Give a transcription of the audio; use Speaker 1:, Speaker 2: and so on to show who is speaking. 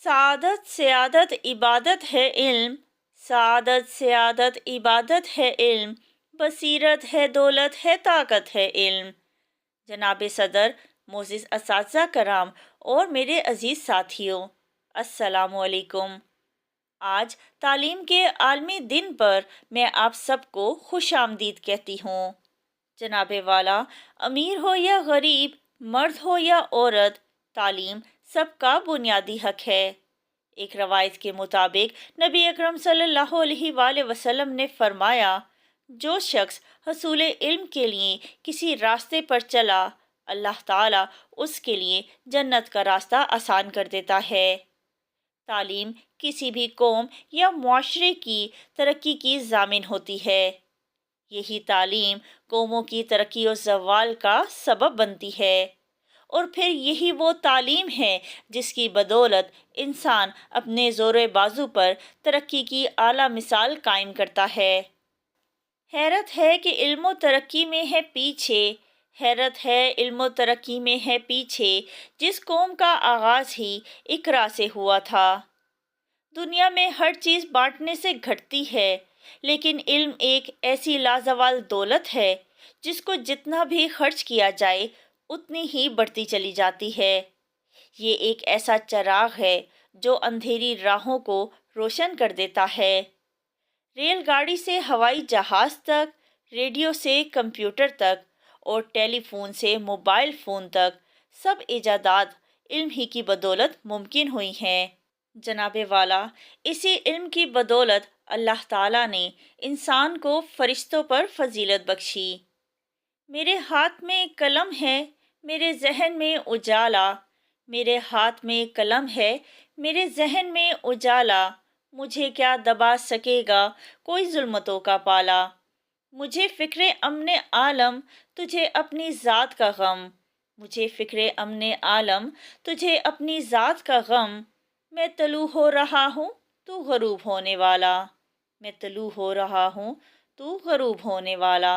Speaker 1: सआदत सयादत इबादत है इल्म, सआदत सयादत इबादत है इल्म, बसीरत है दौलत है ताकत है इल्म। जनाब सदर, मोजिज़ असातिज़ा कराम और मेरे अज़ीज़ साथियों, अस्सलामु अलैकुम। आज तालीम के आलमी दिन पर मैं आप सबको खुश आमदीद कहती हूँ। जनाब वाला, अमीर हो या गरीब, मर्द हो या औरत, तालीम सबका बुनियादी हक है। एक रवायत के मुताबिक नबी अकरम सल्लल्लाहु अलैहि वसल्लम ने फरमाया, जो शख्स हसूल इल्म के लिए किसी रास्ते पर चला, अल्लाह ताला उसके लिए जन्नत का रास्ता आसान कर देता है। तालीम किसी भी कौम या मुआशरे की तरक्की की ज़ामिन होती है। यही तालीम कौमों की तरक्की और ज़वाल का सबब बनती है, और फिर यही वो तालीम है जिसकी बदौलत इंसान अपने ज़ोर बाजू पर तरक्की की आला मिसाल कायम करता है। हैरत है कि इल्म तरक्की में है पीछे, हैरत है इल्म तरक्की में है पीछे, जिस कौम का आगाज़ ही इकरा से हुआ था। दुनिया में हर चीज़ बांटने से घटती है, लेकिन इल्म एक ऐसी लाजवाल दौलत है जिसको जितना भी खर्च किया जाए उतनी ही बढ़ती चली जाती है। ये एक ऐसा चराग है जो अंधेरी राहों को रोशन कर देता है। रेलगाड़ी से हवाई जहाज़ तक, रेडियो से कंप्यूटर तक और टेलीफोन से मोबाइल फ़ोन तक, सब इजादात इल्म ही की बदौलत मुमकिन हुई हैं। जनाब वाला, इसी इल्म की बदौलत अल्लाह ताला ने इंसान को फरिश्तों पर फजीलत बख्शी। मेरे हाथ में कलम है, मेरे जहन में उजाला, मेरे हाथ में कलम है, मेरे जहन में उजाला, मुझे क्या दबा सकेगा कोई जुल्मतों का पाला। मुझे फ़िक्रे अमने आलम, तुझे अपनी ज़ात का गम, मुझे फ़िक्रे अमने आलम, तुझे अपनी ज़ात का गम। मैं तलू हो रहा हूँ, तू गरूब होने वाला, मैं तलू हो रहा हूँ, तू गरूब होने वाला।